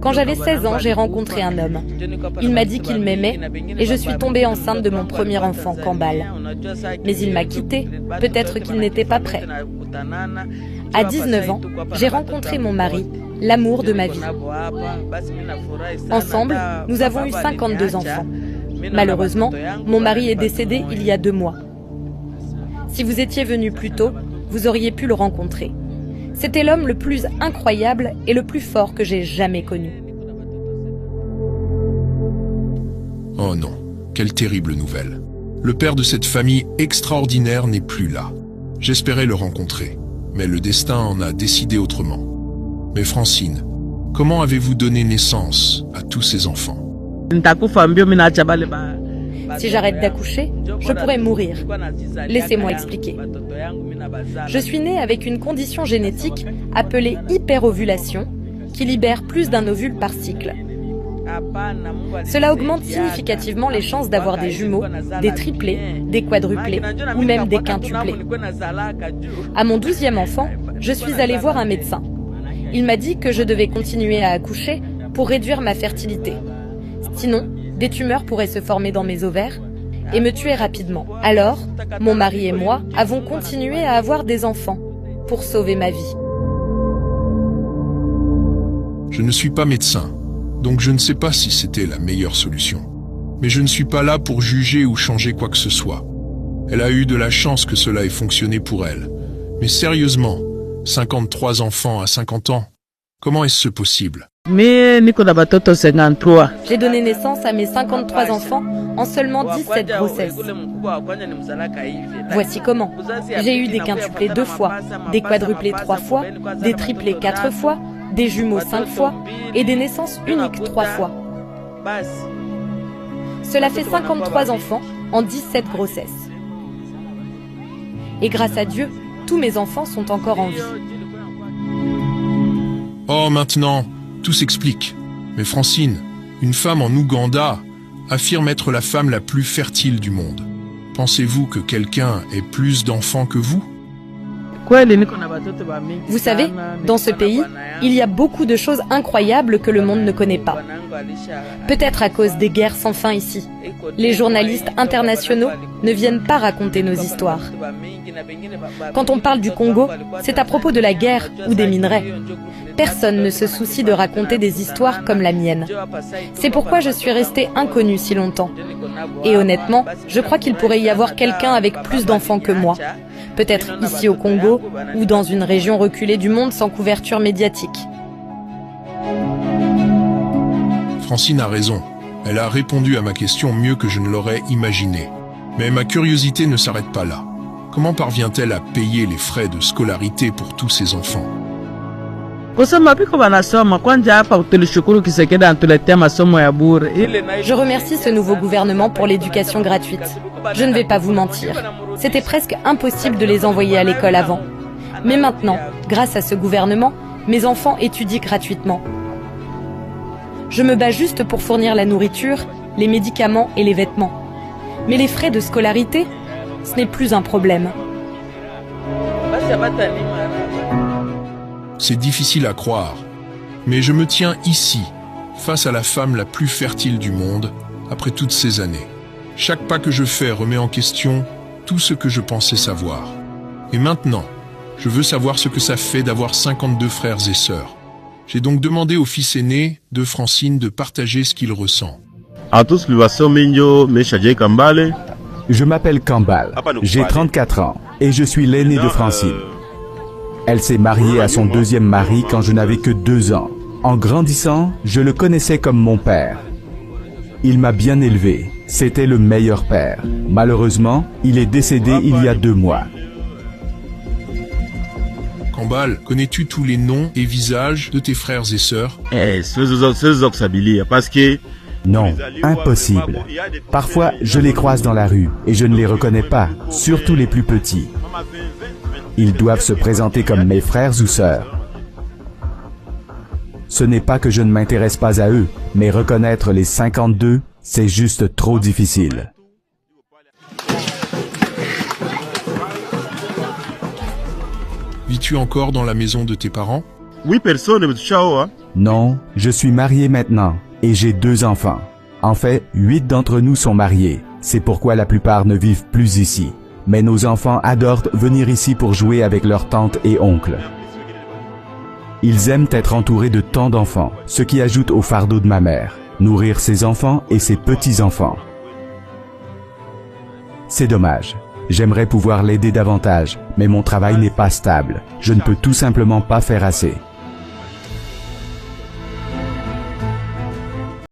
Quand j'avais 16 ans, j'ai rencontré un homme. Il m'a dit qu'il m'aimait et je suis tombée enceinte de mon premier enfant, Kambal. Mais il m'a quittée, peut-être qu'il n'était pas prêt. À 19 ans, j'ai rencontré mon mari, l'amour de ma vie. Ensemble, nous avons eu 52 enfants. Malheureusement, mon mari est décédé il y a 2 mois. Si vous étiez venu plus tôt, vous auriez pu le rencontrer. C'était l'homme le plus incroyable et le plus fort que j'ai jamais connu. Oh non, quelle terrible nouvelle. Le père de cette famille extraordinaire n'est plus là. J'espérais le rencontrer, mais le destin en a décidé autrement. Mais Francine, comment avez-vous donné naissance à tous ces enfants? Si j'arrête d'accoucher, je pourrais mourir. Laissez-moi expliquer. Je suis née avec une condition génétique appelée hyperovulation qui libère plus d'un ovule par cycle. Cela augmente significativement les chances d'avoir des jumeaux, des triplés, des quadruplés ou même des quintuplés. À mon 12e enfant, je suis allée voir un médecin. Il m'a dit que je devais continuer à accoucher pour réduire ma fertilité. Sinon, des tumeurs pourraient se former dans mes ovaires et me tuer rapidement. Alors, mon mari et moi avons continué à avoir des enfants pour sauver ma vie. Je ne suis pas médecin, donc je ne sais pas si c'était la meilleure solution. Mais je ne suis pas là pour juger ou changer quoi que ce soit. Elle a eu de la chance que cela ait fonctionné pour elle. Mais sérieusement, 53 enfants à 50 ans, comment est-ce possible? J'ai donné naissance à mes 53 enfants en seulement 17 grossesses. Voici comment. J'ai eu des quintuplés 2 fois, des quadruplés 3 fois, des triplés 4 fois, des jumeaux 5 fois et des naissances uniques 3 fois. Cela fait 53 enfants en 17 grossesses. Et grâce à Dieu, tous mes enfants sont encore en vie. Oh, maintenant, tout s'explique. Mais Francine, une femme en Ouganda affirme être la femme la plus fertile du monde. Pensez-vous que quelqu'un ait plus d'enfants que vous? Vous savez, dans ce pays, il y a beaucoup de choses incroyables que le monde ne connaît pas. Peut-être à cause des guerres sans fin ici. Les journalistes internationaux ne viennent pas raconter nos histoires. Quand on parle du Congo, c'est à propos de la guerre ou des minerais. Personne ne se soucie de raconter des histoires comme la mienne. C'est pourquoi je suis restée inconnue si longtemps. Et honnêtement, je crois qu'il pourrait y avoir quelqu'un avec plus d'enfants que moi. Peut-être ici au Congo ou dans une région reculée du monde sans couverture médiatique. Francine a raison. Elle a répondu à ma question mieux que je ne l'aurais imaginé. Mais ma curiosité ne s'arrête pas là. Comment parvient-elle à payer les frais de scolarité pour tous ses enfants? Je remercie ce nouveau gouvernement pour l'éducation gratuite. Je ne vais pas vous mentir. C'était presque impossible de les envoyer à l'école avant. Mais maintenant, grâce à ce gouvernement, mes enfants étudient gratuitement. Je me bats juste pour fournir la nourriture, les médicaments et les vêtements. Mais les frais de scolarité, ce n'est plus un problème. C'est difficile à croire, mais je me tiens ici, face à la femme la plus fertile du monde, après toutes ces années. Chaque pas que je fais remet en question tout ce que je pensais savoir. Et maintenant, je veux savoir ce que ça fait d'avoir 52 frères et sœurs. J'ai donc demandé au fils aîné de Francine de partager ce qu'il ressent. Je m'appelle Kambal, j'ai 34 ans et je suis l'aîné de Francine. Elle s'est mariée à son 2e mari quand je n'avais que 2 ans. En grandissant, je le connaissais comme mon père. Il m'a bien élevé, c'était le meilleur père. Malheureusement, il est décédé il y a 2 mois. Kambal, connais-tu tous les noms et visages de tes frères et sœurs? Non, impossible. Parfois, je les croise dans la rue et je ne les reconnais pas, surtout les plus petits. Ils doivent se présenter comme mes frères ou sœurs. Ce n'est pas que je ne m'intéresse pas à eux, mais reconnaître les 52, c'est juste trop difficile. Vis-tu encore dans la maison de tes parents? Non, je suis marié maintenant et j'ai 2 enfants. En fait, 8 d'entre nous sont mariés. C'est pourquoi la plupart ne vivent plus ici. Mais nos enfants adorent venir ici pour jouer avec leurs tantes et oncles. Ils aiment être entourés de tant d'enfants, ce qui ajoute au fardeau de ma mère, nourrir ses enfants et ses petits-enfants. C'est dommage. J'aimerais pouvoir l'aider davantage, mais mon travail n'est pas stable. Je ne peux tout simplement pas faire assez.